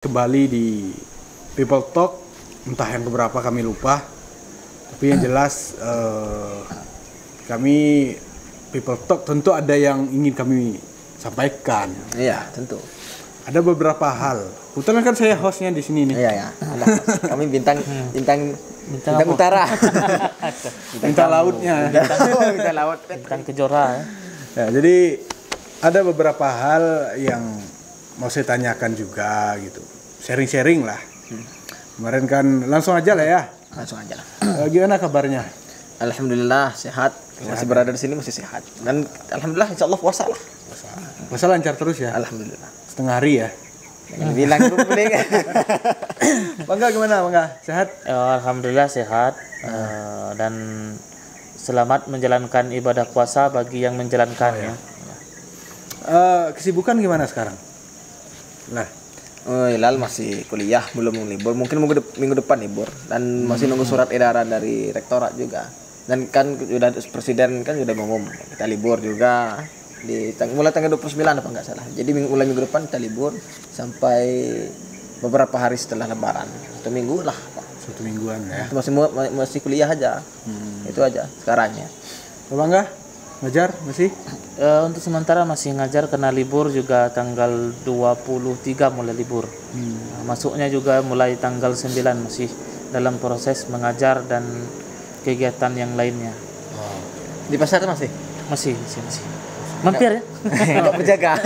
Kembali di People Talk, entah yang keberapa kami lupa, tapi yang jelas kami People Talk tentu ada yang ingin kami sampaikan. Iya, tentu. Ada beberapa hal. Kebetulan kan saya hostnya di sini nih. Iya, ya. Kami bintang utara. Bintang lautnya. Bintang laut. Bintang kejora. Ya, jadi ada beberapa hal yang mau saya tanyakan juga gitu. Sharing-sharing lah. Kemarin kan langsung aja lah ya. Langsung aja lah. Gimana kabarnya? Alhamdulillah sehat. Masih berada di sini masih sehat. Dan alhamdulillah insyaallah puasa lah. Puasa lancar terus ya? Alhamdulillah. Setengah hari ya? Jangan bilang kumpulin. Bangga gimana Bangga? Sehat? Alhamdulillah sehat dan selamat menjalankan ibadah puasa bagi yang menjalankannya. Kesibukan gimana sekarang? Nah, Hilal masih kuliah, belum libur. Mungkin minggu depan libur. Dan masih nunggu surat edaran dari rektorat juga. Dan kan sudah presiden kan sudah ngomong kita libur juga mulai tanggal 29 apa enggak salah. Jadi mulai minggu depan kita libur sampai beberapa hari setelah lebaran. 1 minggu lah. 1 mingguan ya. Masih kuliah aja. Itu aja sekarangnya. Bangga? Ngajar masih? Untuk sementara masih ngajar karena libur juga tanggal 23 mulai libur. Masuknya juga mulai tanggal 9 masih dalam proses mengajar dan kegiatan yang lainnya. Di pasar masih? Masih. Mampir ya? Enggak berjaga.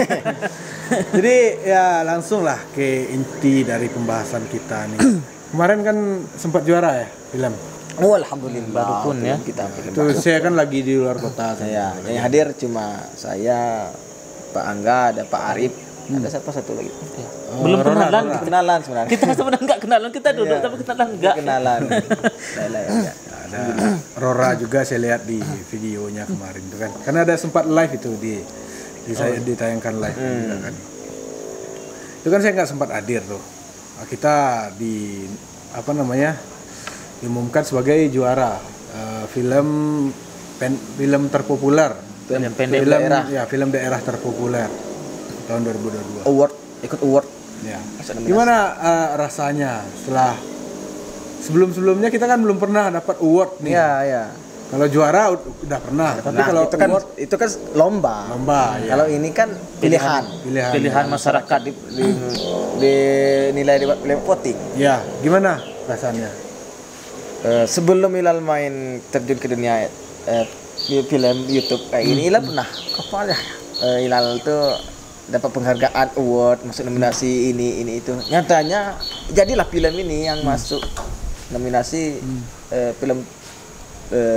Jadi ya langsung lah ke inti dari pembahasan kita nih. Kemarin kan sempat juara ya film. Oh, alhamdulillah. Baru pun ya. Kita Itu saya kan lagi di luar kota. Saya yang hadir cuma saya, Pak Angga, ada Pak Arif, ada siapa satu lagi. Belum kenalan. Kenalan sebenarnya. Kita sebenarnya enggak kenalan, kita duduk tapi kenalan enggak. Kenalan. Ya. Ada Rora juga saya lihat di videonya kemarin tuh kan. Karena ada sempat live itu saya ditayangkan live juga kan. Itu kan saya nggak sempat hadir tuh. Nah, kita diumumkan sebagai juara film terpopuler. Film daerah terpopuler tahun 2022. Ikut award. Ya. Gimana rasanya setelah sebelumnya kita kan belum pernah dapat award nih. Iya. Kalau juara udah pernah. Tapi kalau itu kan lomba. Ya. Kalau ini kan pilihan Masyarakat dinilai di voting. Ya, gimana rasanya? Sebelum Hilal main terjun ke dunia film YouTube kayak ini, Hilal pernah Hilal tuh dapat penghargaan award, masuk nominasi ini itu. Nyatanya jadilah film ini yang masuk nominasi film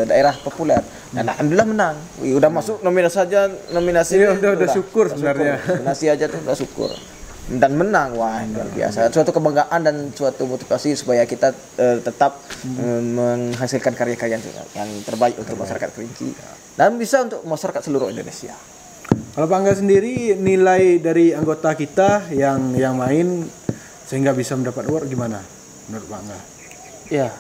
daerah populer. Dan alhamdulillah menang. Udah masuk nominasi udah syukur sebenarnya. Nominasi aja tuh udah syukur. Dan menang, wah luar biasa. Suatu kebanggaan dan suatu motivasi supaya kita tetap menghasilkan karya-karya yang terbaik untuk masyarakat Kerinci dan bisa untuk masyarakat seluruh Indonesia. Kalau Pak Angga sendiri, nilai dari anggota kita yang main sehingga bisa mendapat award gimana menurut Pak Angga? Ya,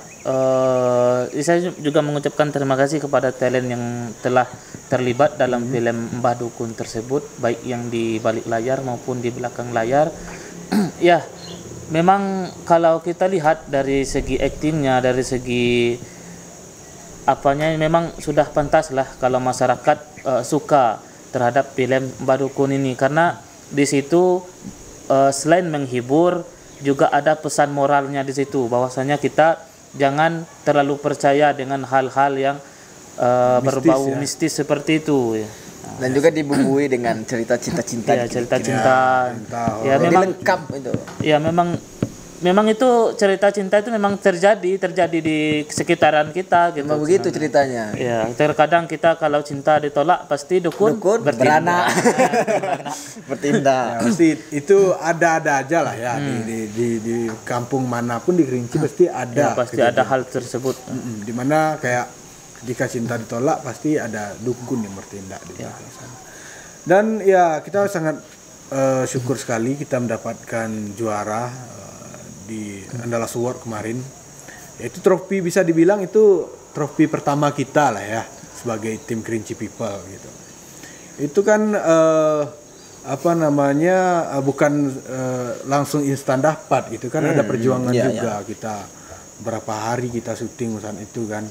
saya juga mengucapkan terima kasih kepada talent yang telah terlibat dalam film Mbah Dukun tersebut, baik yang di balik layar maupun di belakang layar. Ya, memang kalau kita lihat dari segi aktingnya, dari segi apanya, memang sudah pantas lah kalau masyarakat suka terhadap film Mbah Dukun ini, karena di situ selain menghibur juga ada pesan moralnya di situ, bahwasanya kita jangan terlalu percaya dengan hal-hal yang berbau mistis seperti itu ya. Dan juga dibumbui dengan cerita cinta-cinta. Ya, cerita cinta. Ya, memang lengkap itu. Ya, memang itu cerita cinta itu memang terjadi di sekitaran kita gitu. Memang begitu ceritanya. Ya, terkadang kita kalau cinta ditolak pasti dukun beranak. Bertindak. Ya, pasti itu ada aja lah ya di kampung manapun di Kerinci pasti ada. Ya, pasti ada hal tersebut. Di mana kayak jika cinta ditolak pasti ada dukun yang bertindak di belakang sana. Dan ya kita sangat syukur sekali kita mendapatkan juara di Andalas Award kemarin. Itu trofi, bisa dibilang itu trofi pertama kita lah ya sebagai tim Kerinci People gitu. Itu kan apa namanya bukan langsung instan dapat gitu kan, ada perjuangan juga. Kita berapa hari kita syuting misalnya itu kan,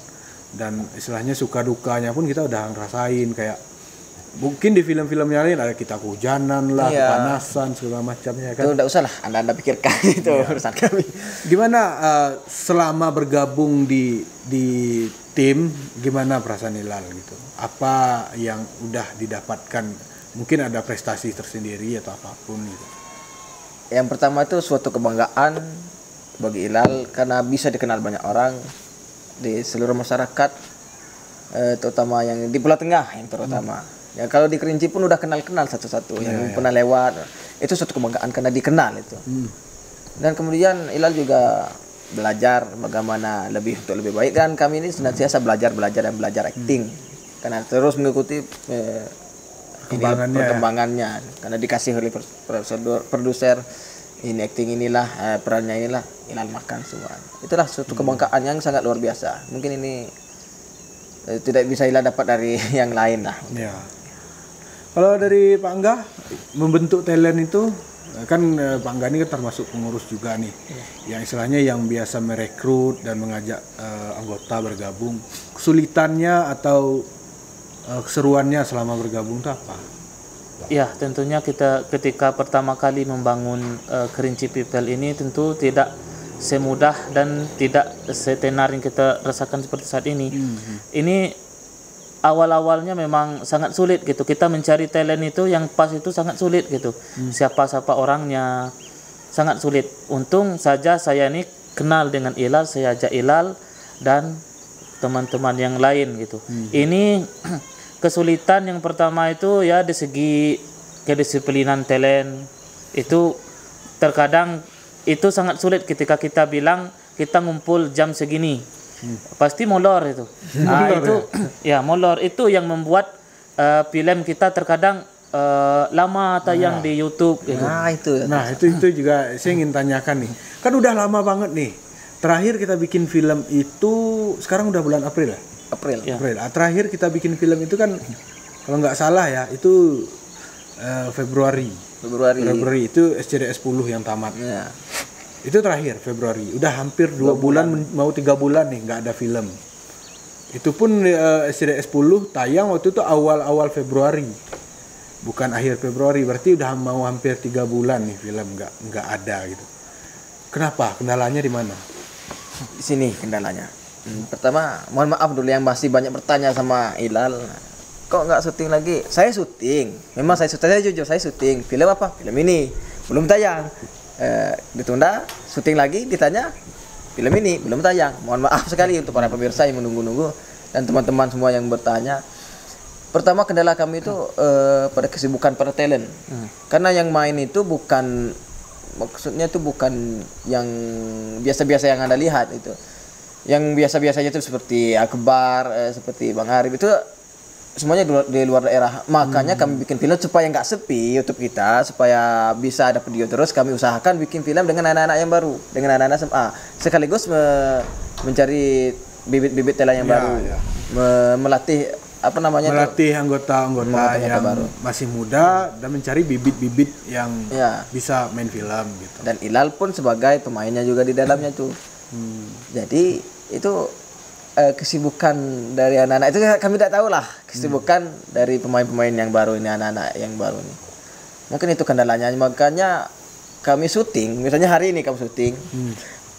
dan istilahnya suka dukanya pun kita udah ngerasain. Kayak mungkin di film-film yang lain ada kita kehujanan lah, kepanasan segala macamnya kan. Itu enggak usah lah anda pikirkan itu urusan kami. Gimana selama bergabung di tim, gimana perasaan Hilal gitu? Apa yang udah didapatkan? Mungkin ada prestasi tersendiri atau apapun gitu. Yang pertama itu suatu kebanggaan bagi Hilal karena bisa dikenal banyak orang di seluruh masyarakat, terutama yang di Pulau Tengah yang terutama. Ya kalau di Kerinci pun udah kenal-kenal satu-satu yang pernah lewat. Itu suatu kebanggaan karena dikenal itu. Dan kemudian Hilal juga belajar bagaimana untuk lebih baik, dan kami ini senantiasa belajar acting karena terus mengikuti perkembangannya karena dikasih oleh produser ini acting inilah perannya inilah Hilal makan semua. Itulah suatu kebanggaan yang sangat luar biasa. Mungkin ini tidak bisa Hilal dapat dari yang lain lah. Ya. Kalau dari Pak Angga membentuk talent itu kan, Pak Angga ini kan termasuk pengurus juga nih, yang istilahnya yang biasa merekrut dan mengajak anggota bergabung. Kesulitannya atau keseruannya selama bergabung itu apa? Ya, tentunya kita ketika pertama kali membangun Kerinci People ini tentu tidak semudah dan tidak setenar yang kita rasakan seperti saat ini. Ini awal-awalnya memang sangat sulit gitu. Kita mencari talent itu yang pas itu sangat sulit gitu. Siapa-siapa orangnya sangat sulit. Untung saja saya ini kenal dengan Hilal, saya ajak Hilal dan teman-teman yang lain gitu. Ini kesulitan yang pertama itu ya dari segi kedisiplinan talent itu terkadang itu sangat sulit ketika kita bilang kita ngumpul jam segini. Pasti molor itu. Molor itu yang membuat film kita terkadang lama tayang di YouTube gitu. Itu juga saya ingin tanyakan nih. Kan udah lama banget nih. Terakhir kita bikin film itu sekarang udah bulan April ya? April. Terakhir kita bikin film itu kan kalau nggak salah ya itu Februari itu SCDS 10 yang tamat. Itu terakhir Februari. Udah hampir 2 bulan mau 3 bulan nih nggak ada film. Itu pun SCDS 10 tayang waktu itu awal Februari. Bukan akhir Februari, berarti udah mau hampir 3 bulan nih film nggak ada gitu. Kenapa? Kendalanya di mana? Di sini kendalanya. Pertama, mohon maaf dulu yang masih banyak bertanya sama Hilal. Kok nggak syuting lagi? Saya syuting. Memang saya syuting, saya jujur saya syuting. Film apa? Film ini belum tayang. Ditunda, syuting lagi, ditanya film ini belum tayang. Mohon maaf sekali untuk para pemirsa yang menunggu-nunggu dan teman-teman semua yang bertanya. Pertama kendala kami itu pada kesibukan para talent. Karena yang main itu bukan, maksudnya itu bukan yang biasa-biasa yang Anda lihat itu. Yang biasa-biasanya itu seperti Akbar, seperti Bang Arif itu semuanya di luar daerah. Makanya kami bikin film supaya nggak sepi YouTube kita, supaya bisa ada video terus. Kami usahakan bikin film dengan anak-anak yang baru, dengan anak-anak SMA, sekaligus mencari bibit-bibit talent yang baru, melatih anggota-anggota yang baru, masih muda, dan mencari bibit-bibit yang bisa main film gitu. Dan Hilal pun sebagai pemainnya juga di dalamnya tuh. Jadi itu kesibukan dari anak-anak itu kami tidak tahu lah, kesibukan dari pemain-pemain yang baru ini, anak-anak yang baru ini. Mungkin itu kendalanya, makanya kami syuting, misalnya hari ini kami syuting,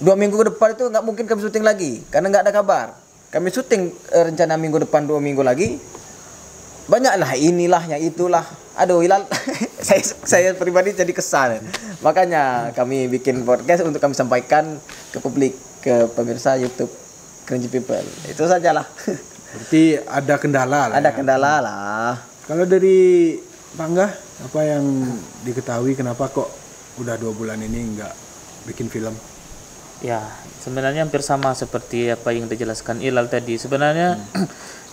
2 minggu ke depan itu nggak mungkin kami syuting lagi karena nggak ada kabar. Kami syuting rencana minggu depan 2 minggu lagi, banyaklah inilah yang itulah. Aduh Hilal, saya pribadi jadi kesal. Makanya kami bikin podcast untuk kami sampaikan ke publik, ke pemirsa YouTube Kerinci People. Itu sajalah. Berarti ada kendala lah. Ada kendala lah. Kalau dari Pak Angga, apa yang diketahui kenapa kok udah 2 bulan ini nggak bikin film? Ya, sebenarnya hampir sama seperti apa yang dijelaskan Hilal tadi. Sebenarnya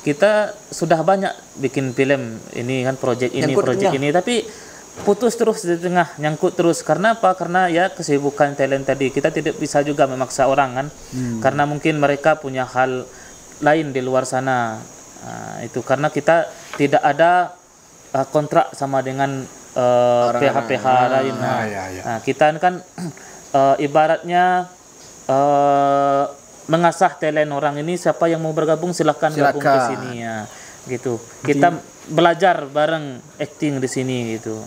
kita sudah banyak bikin film ini kan, proyek ini, tapi putus terus di tengah, nyangkut terus. Karena apa? Karena ya kesibukan talent tadi. Kita tidak bisa juga memaksa orang kan, karena mungkin mereka punya hal lain di luar sana. Itu karena kita tidak ada kontrak sama dengan PH-PH lain. ya. Nah, kita kan ibaratnya mengasah talent orang ini, siapa yang mau bergabung silahkan gabung ke sini ya. Gitu. Kita belajar bareng acting di sini gitu.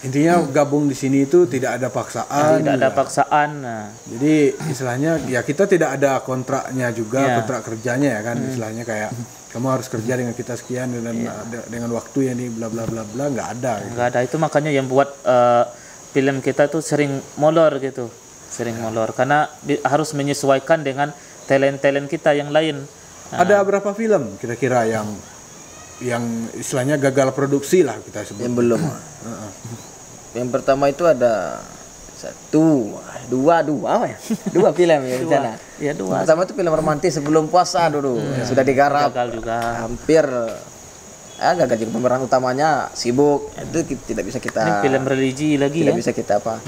Intinya gabung di sini itu tidak ada paksaan. Tidak ada paksaan. Nah. Jadi istilahnya ya kita tidak ada kontraknya juga, kontrak kerjanya ya kan. Istilahnya kayak kamu harus kerja dengan kita sekian dan dengan waktu yang ini bla bla bla bla, nggak ada. Gitu. Nggak ada, itu makanya yang buat film kita tuh sering molor gitu. Sering molor karena harus menyesuaikan dengan talent-talent kita yang lain. Nah. Ada berapa film kira-kira yang istilahnya gagal produksi lah kita sebut? Yang belum. Yang pertama itu ada dua apa ya? Dua film ya di sana. Ya, dua. Pertama itu film romantis sebelum puasa dulu. Sudah digarap. Gagal juga. Hampir gagal juga, pemeran utamanya sibuk. Itu tidak bisa kita. Ini film religi lagi tidak bisa kita apa.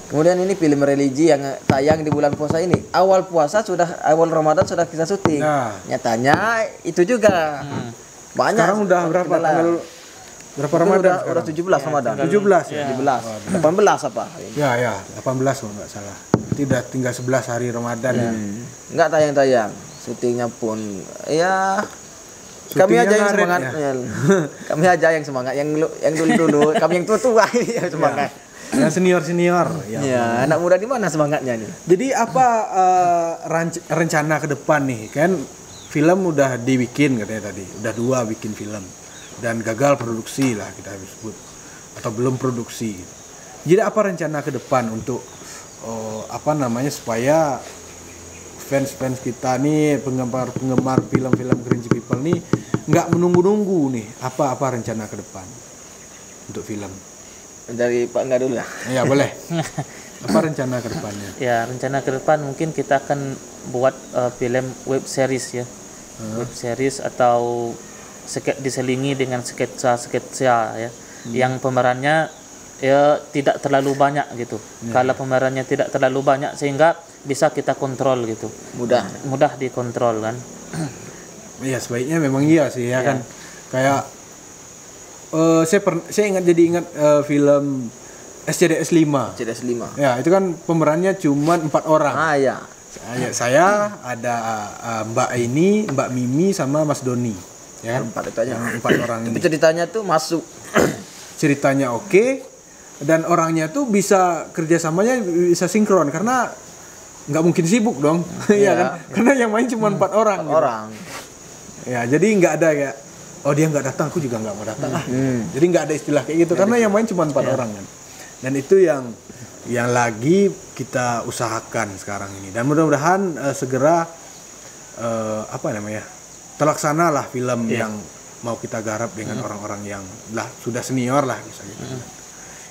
Kemudian ini film religi yang tayang di bulan puasa ini. Awal Ramadan sudah kita syuting. Nah. Nyatanya itu juga. Banyak. Sekarang udah berapa tanggal berapa Ramadan? Udah 17 Ramadan. 17 ya. 17. 18 apa? Ya, 18 kalau nggak salah. Tidak tinggal 11 hari Ramadan ini. Enggak tayang-tayang. Syutingnya pun ya kami aja yang semangat. Kami aja yang semangat. Yang dulu kami yang tua-tua yang semangat. Yang senior ya, anak muda di mana semangatnya nih? Jadi apa rencana ke depan nih? Kan film udah dibikin katanya tadi, udah 2 bikin film dan gagal produksi lah kita sebut atau belum produksi. Jadi apa rencana ke depan untuk supaya fans kita nih, penggemar film-film Cringy People nih nggak menunggu-nunggu nih, apa rencana ke depan untuk film? Dari Pak Enggak dulu ya? Ya boleh. Apa rencana ke depannya? Ya, rencana ke depan mungkin kita akan buat film web series ya. Web series atau diselingi dengan sketsa ya. Yang pemerannya ya tidak terlalu banyak gitu. Kalau pemerannya tidak terlalu banyak sehingga bisa kita kontrol gitu. Mudah dikontrol kan. Iya, sebaiknya memang iya sih ya kan. Kayak saya ingat film SCDS 5. SCDS 5. Ya, itu kan pemerannya cuma 4 orang. Ya. Saya ada Mbak Aini, Mbak Mimi sama Mas Doni. Ya. 4 itu aja. 4 orang ini. Tapi ceritanya tuh masuk. Ceritanya oke, dan orangnya tuh bisa kerjasamanya bisa sinkron karena nggak mungkin sibuk dong. Iya kan? Karena yang main cuma 4 orang. Gitu. Ya, jadi nggak ada ya. Oh, dia nggak datang, aku juga nggak mau datang. Jadi nggak ada istilah kayak gitu karena yang main cuma 4 orang kan. Dan itu yang lagi kita usahakan sekarang ini. Dan mudah-mudahan segera terlaksana lah film yang mau kita garap dengan orang-orang yang sudah senior lah misalnya.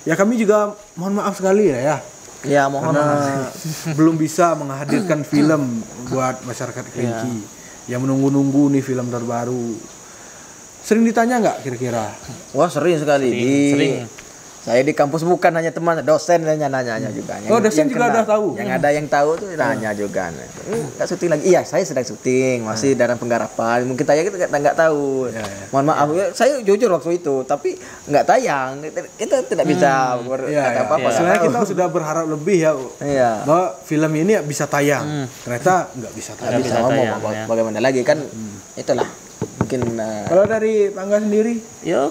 Ya kami juga mohon maaf sekali ya. Ya, mohon karena belum bisa menghadirkan film buat masyarakat Cringy yang menunggu-nunggu nih film terbaru. Sering ditanya nggak kira-kira? Wah, sering sekali. Sering. Saya di kampus bukan hanya teman, dosen nanya juga. Dosen juga udah tahu. Yang ada yang tahu tuh nanya juga. Nggak syuting lagi? Iya, saya sedang syuting, masih dalam penggarapan. Mungkin tayang kita nggak tahu. Mohon maaf, saya jujur waktu itu, tapi nggak tayang. Kita tidak bisa berkata apa-apa. Sebenarnya kita sudah berharap lebih bahwa film ini bisa tayang. Ternyata nggak bisa tayang. Bagaimana lagi kan? Itulah. Mungkin kalau dari Pangga sendiri,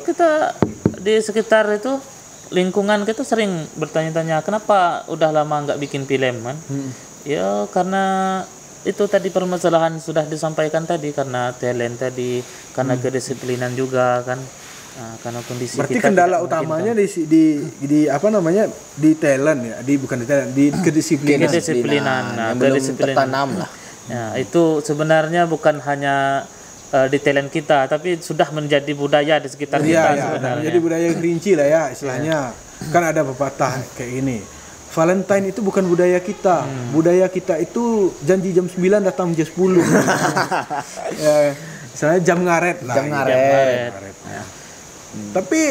kita di sekitar itu lingkungan kita sering bertanya-tanya kenapa udah lama nggak bikin film kan. Ya karena itu tadi permasalahan sudah disampaikan tadi, karena talent tadi, karena kedisiplinan juga kan. Nah, karena kondisi berarti kita kendala utamanya di talent ya, bukan di talent, di kedisiplinan. Nah, belum tertanam lah. Ya, itu sebenarnya bukan hanya di talent kita, tapi sudah menjadi budaya di sekitar kita sebenarnya. Jadi budaya Cringy lah ya istilahnya. Kan ada pepatah kayak gini. Valentine itu bukan budaya kita. Budaya kita itu janji jam 9 datang jam 10. Istilahnya jam ngaret lah. Jam ngaret. Tapi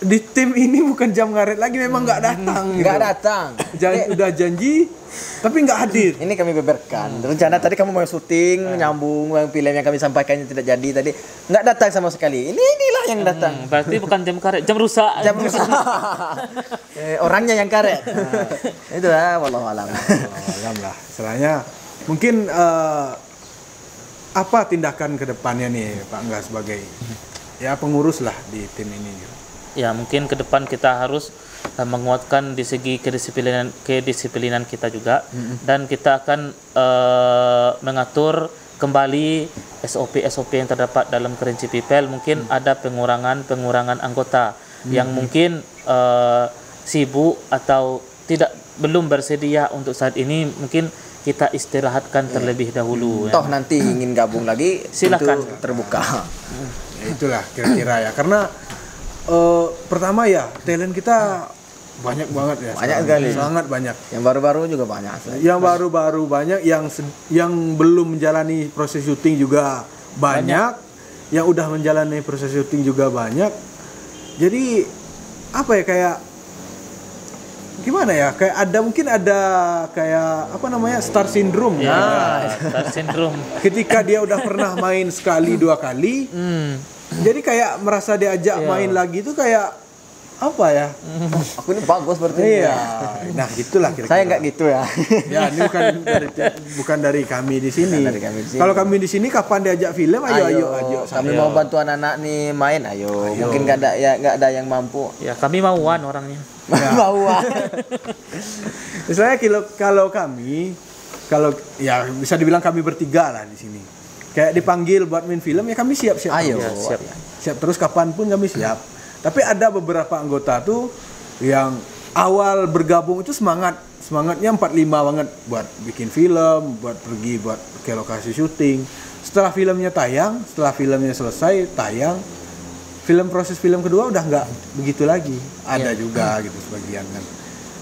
di tim ini bukan jam ngaret lagi, memang nggak datang. Nggak datang. Udah janji tapi nggak hadir. Ini kami beberkan. Rencana tadi kamu mau syuting, nyambung film yang kami sampaikan yang tidak jadi tadi, nggak datang sama sekali. Inilah lah yang datang. Berarti bukan jam karet, jam rusak. Jam rusak. Orangnya yang karet. Itu lah, wallahu alam. Alam lah. Istilahnya mungkin apa tindakan ke depannya nih Pak Angga sebagai ya pengurus lah di tim ini gitu. Ya, mungkin ke depan kita harus menguatkan di segi kedisiplinan kita juga, dan kita akan mengatur kembali SOP yang terdapat dalam Kerinci People. Mungkin ada pengurangan anggota yang mungkin sibuk atau belum bersedia untuk saat ini, mungkin kita istirahatkan terlebih dahulu. Toh nanti ingin gabung lagi, silakan, terbuka. Ya, itulah kira-kira ya, karena pertama ya talent kita banyak banget ya, banyak sekali, sangat banyak. Yang baru-baru juga banyak. Yang baru-baru banyak, yang belum menjalani proses syuting juga banyak. Yang udah menjalani proses syuting juga banyak. Jadi apa ya, kayak gimana ya, kayak mungkin ada kayak apa namanya, star syndrome ya. Star syndrome. Ketika dia udah pernah main sekali 2 kali, jadi kayak merasa diajak main lagi itu kayak apa ya? Aku ini bagus berarti. Iya. Nah, gitulah kira-kira. Saya nggak gitu ya. Ya, ini bukan dari kami di sini. Kalau kami di sini kapan diajak film, ayo. Kami mau bantu anak-anak nih main, ayo. Mungkin nggak ada yang mampu. Ya, kami mauan orangnya. Ya. Mauan. Misalnya kalau ya bisa dibilang kami bertiga lah di sini. Kayak dipanggil buat main film ya kami siap. Ayo. Ya, siap terus kapanpun kami siap. Tapi ada beberapa anggota tuh yang awal bergabung itu semangatnya 45 banget buat bikin film, buat pergi buat ke lokasi syuting. Setelah filmnya selesai tayang, proses film kedua udah nggak begitu lagi. Ada juga gitu sebagian kan.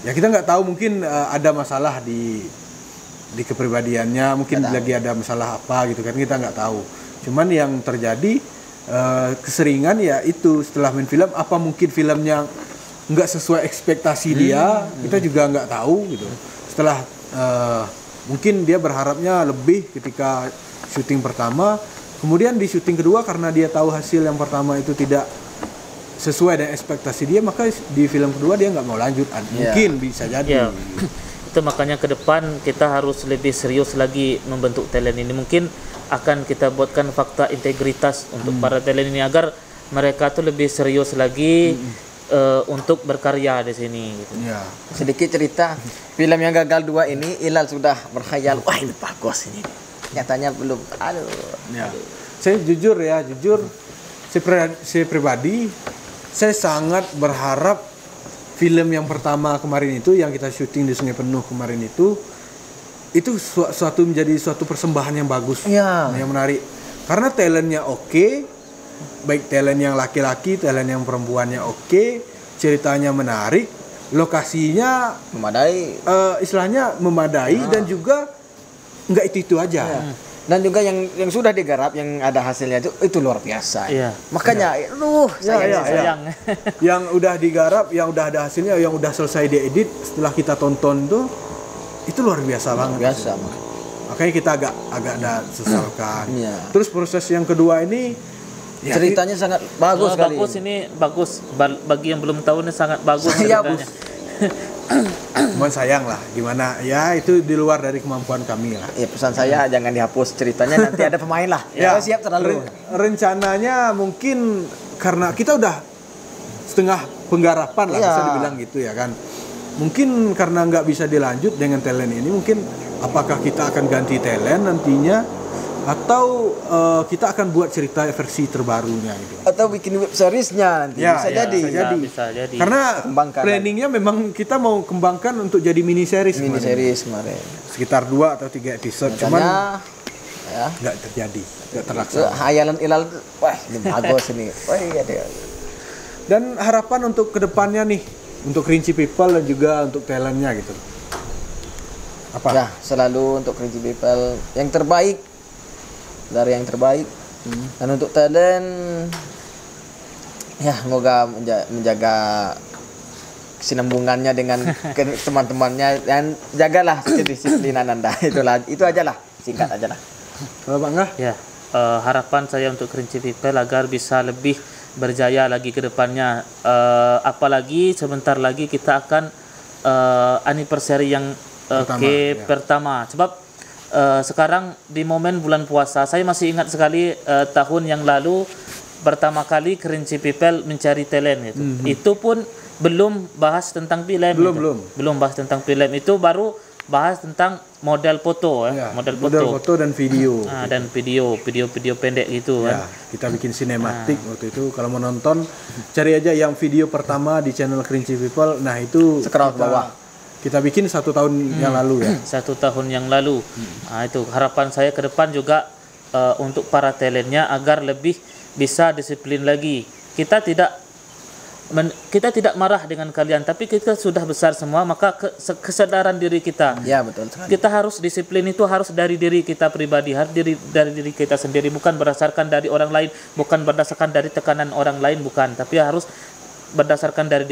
Ya kita nggak tahu, mungkin ada masalah di kepribadiannya, mungkin lagi ada masalah apa gitu kan, kita nggak tahu. Cuman yang terjadi keseringan ya itu setelah main film, apa mungkin filmnya nggak sesuai ekspektasi dia, kita juga nggak tahu gitu. Setelah mungkin dia berharapnya lebih ketika syuting pertama, kemudian di syuting kedua karena dia tahu hasil yang pertama itu tidak sesuai dengan ekspektasi dia, maka di film kedua dia nggak mau lanjut. Mungkin bisa jadi. Itu makanya ke depan kita harus lebih serius lagi membentuk talent ini. Mungkin akan kita buatkan fakta integritas untuk para talent ini agar mereka tuh lebih serius lagi untuk berkarya di sini gitu. Ya. Sedikit cerita, film yang gagal 2 ini Ilal sudah berkhayal, wah ini bagus ini. Nyatanya belum. Ya. Saya jujur, saya pribadi saya sangat berharap film yang pertama kemarin itu yang kita syuting di Sungai Penuh kemarin itu menjadi suatu persembahan yang bagus, yang menarik. Karena talentnya oke, baik talent yang laki-laki, talent yang perempuannya oke, ceritanya menarik, lokasinya memadai, istilahnya memadai, dan juga nggak itu aja. Dan juga yang sudah digarap, yang ada hasilnya itu luar biasa. Makanya, sayang. Yang udah digarap, yang udah ada hasilnya, yang udah selesai diedit, setelah kita tonton tuh, itu luar biasa banget. Makanya kita agak ada sesalkan. Terus proses yang kedua ini, ceritanya sangat bagus sekali. Bagus. Bagi yang belum tahu ini sangat bagus ceritanya. Cuman sayang lah, gimana ya, itu di luar dari kemampuan kami lah. Ya, pesan saya jangan dihapus ceritanya, nanti ada pemain lah. Siap terlalu. Rencananya mungkin karena kita udah setengah penggarapan lah, bisa dibilang gitu ya kan. Mungkin karena nggak bisa dilanjut dengan talent ini, mungkin apakah kita akan ganti talent nantinya, atau kita akan buat cerita versi terbarunya gitu. Atau bikin web seriesnya nanti. Bisa jadi. Karena planningnya memang kita mau kembangkan untuk jadi mini series kemarin. Sekitar 2 atau 3 episode. Cuman nggak terjadi, nggak terlaksana. Hayalan Ilal, wah ini bagus ini. Dan harapan untuk kedepannya nih, untuk Kerinci People dan juga untuk talentnya gitu. Apa? Ya, selalu untuk Kerinci People yang terbaik, dari yang terbaik. Dan untuk talent, ya semoga menjaga kesinambungannya dengan teman-temannya, dan jagalah kedisiplinan Anda. Itu aja lah, singkat aja lah. Kalau Bang Ngah? Ya, harapan saya untuk Kerinci People agar bisa lebih berjaya lagi ke depannya. Apalagi sebentar lagi kita akan anniversary yang pertama. Sebab sekarang di momen bulan puasa, saya masih ingat sekali tahun yang lalu pertama kali Kerinci People mencari talent gitu. Itu pun belum bahas tentang film. Belum bahas tentang film, itu baru bahas tentang model foto model foto dan video. Dan video pendek gitu ya, kita bikin sinematik waktu itu. Kalau mau nonton cari aja yang video pertama di channel Kerinci People. Nah, itu scroll ke bawah. Kita bikin 1 tahun yang lalu ya. 1 tahun yang lalu. Nah, itu harapan saya ke depan juga untuk para talentnya agar lebih bisa disiplin lagi. Kita tidak marah dengan kalian, tapi kita sudah besar semua, maka kesadaran diri kita. Ya, betul sekali. Kita harus disiplin, itu harus dari diri kita pribadi, harus dari diri kita sendiri, bukan berdasarkan dari orang lain, bukan berdasarkan dari tekanan orang lain, bukan, tapi harus berdasarkan dari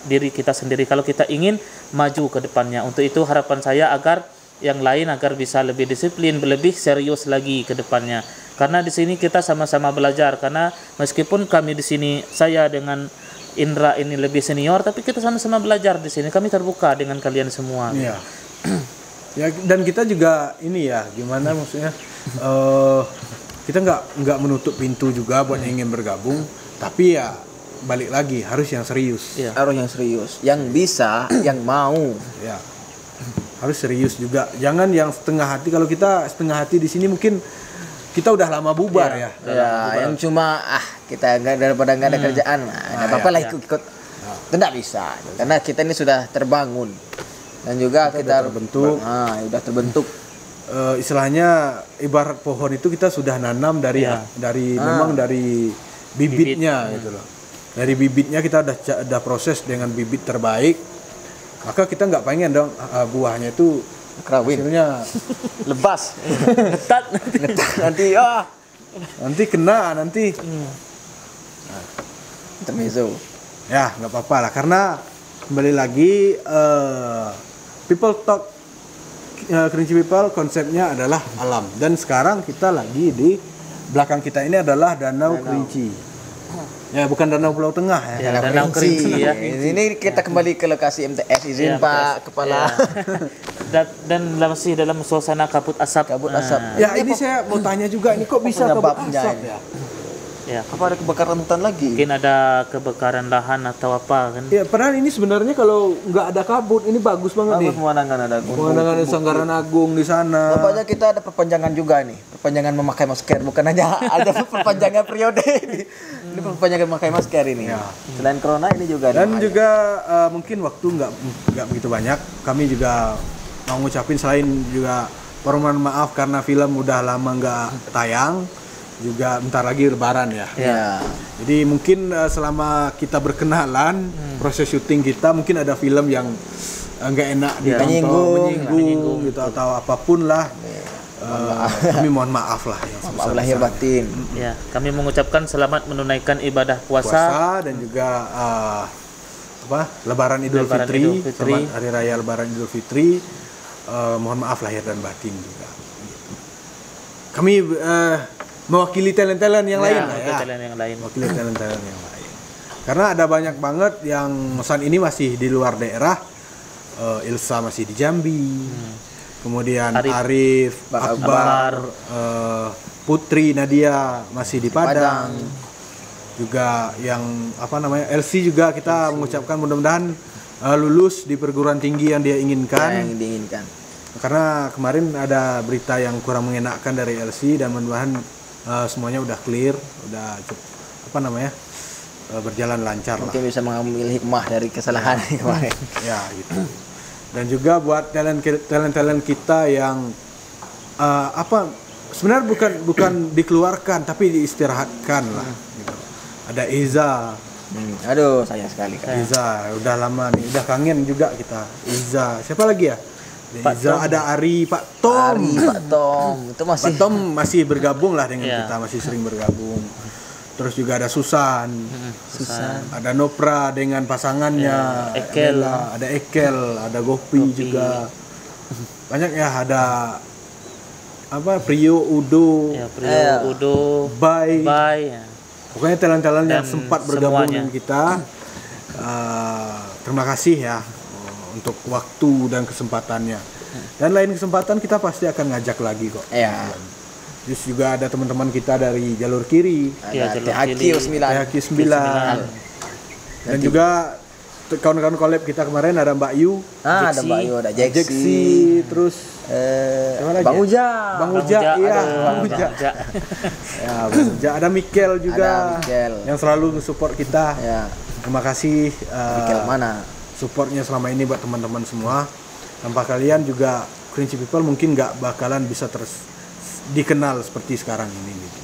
diri kita sendiri kalau kita ingin maju ke depannya. Untuk itu harapan saya agar yang lain agar bisa lebih disiplin, lebih serius lagi ke depannya. Karena di sini kita sama-sama belajar, karena meskipun kami di sini, saya dengan Indra ini lebih senior, tapi kita sama-sama belajar di sini. Kami terbuka dengan kalian semua. Iya. Ya, dan kita juga ini ya, gimana maksudnya? Kita nggak menutup pintu juga buat yang ingin bergabung, tapi ya balik lagi harus yang serius. Iya. Harus yang serius, yang bisa, yang mau. Ya. Harus serius juga. Jangan yang setengah hati. Kalau kita setengah hati di sini mungkin kita udah lama bubar ya. Yang cuma kita daripada nggak ada kerjaan, nggak apa-apa lah ikut. Itu nggak bisa, karena kita ini sudah terbangun dan juga kita terbentuk. Udah terbentuk. Istilahnya ibarat pohon itu kita sudah nanam memang dari bibitnya gitu loh. Dari bibitnya kita udah proses dengan bibit terbaik. Maka kita nggak pengen dong buahnya itu Kerawin. Hasilnya lebas. Ngetat nanti nanti kena nanti. Intermezzo. Ya, nggak apa-apa lah, karena kembali lagi people talk Kerinci People konsepnya adalah alam, dan sekarang kita lagi di belakang kita ini adalah Danau Kerinci. Ya, bukan Danau Pulau Tengah ya. Danau Kerinci ya. Ini kita kembali ke lokasi MTS, izin Pak Kepala. Dan masih dalam suasana kabut asap. Ya, ini saya mau tanya juga, ini kok bisa kabut asap ya? Ya. Apa ada kebakaran hutan lagi? Mungkin ada kebakaran lahan atau apa kan? Ya, padahal ini sebenarnya kalau nggak ada kabut ini bagus banget nih. Pemandangan ada pemandangan Sanggaran Agung di sana. Bapaknya kita ada perpanjangan juga nih. Perpanjangan memakai masker, bukan hanya ada perpanjangan periode ini. Ini perpanjangan memakai masker ini. Ya. Selain corona ini juga. Dan juga mungkin waktu nggak begitu banyak. Kami juga mau ngucapin selain juga permohonan maaf karena film udah lama nggak tayang. Juga bentar lagi Lebaran ya. Jadi mungkin selama kita berkenalan proses syuting kita mungkin ada film yang nggak enak menyinggung gitu atau apapun lah. Kami mohon maaf lah ya. Maaf lahir batin. Ya, kami mengucapkan selamat menunaikan ibadah puasa dan juga Lebaran Idul Fitri. Selamat Hari Raya Lebaran Idul Fitri. Mohon maaf lahir dan batin juga. Kami mewakili talent-talent yang lain lah ya. Mewakili talent-talent yang lain. Karena ada banyak banget yang saat ini masih di luar daerah. Ilsa masih di Jambi. Kemudian Arif, Akbar, Putri, Nadia masih di Padang. Juga yang LC juga kita mengucapkan mudah-mudahan lulus di perguruan tinggi yang dia inginkan. Yang diinginkan. Karena kemarin ada berita yang kurang mengenakan dari LC dan mudah-mudahan semuanya udah clear, udah berjalan lancar. Mungkin bisa mengambil hikmah dari kesalahan kemarin. Ya gitu. Dan juga buat talent kita yang sebenarnya bukan dikeluarkan tapi diistirahatkan lah. Gitu. Ada Iza. Aduh, sayang sekali kan. Iza udah lama nih, udah kangen juga kita. Iza, siapa lagi ya? Ada Ari, Pak Tom. Itu masih. Pak Tom masih bergabung lah dengan kita, masih sering bergabung. Terus juga ada Susan. Ada Nopra dengan pasangannya. Ada Ekel, ada Gopi juga. Banyak ya, ada Prio, Udo. Udo. Bye. Pokoknya talent-talent yang Dan sempat bergabung semuanya. dengan kita, terima kasih ya untuk waktu dan kesempatannya. Dan lain kesempatan kita pasti akan ngajak lagi kok. Ya. Terus juga ada teman-teman kita dari jalur kiri, Iya, Ada jalur THQ kiri. 9. THQ 9. Dan juga kawan-kawan collab kita kemarin ada Mbak Yu, Ada Mbak Yu, ada Jeksi, Jeksi, terus siapa lagi Bang ya? Uja. Bang Uja, iya, aduh, Bang Uja. Uja. Ya, Bang Uja. Ada Mikel juga Ada Mikel. yang selalu support kita. Ya, Terima kasih Mikel mana? supportnya selama ini buat teman-teman semua. Tanpa kalian juga Cringy People mungkin nggak bakalan bisa terus dikenal seperti sekarang ini. Gitu.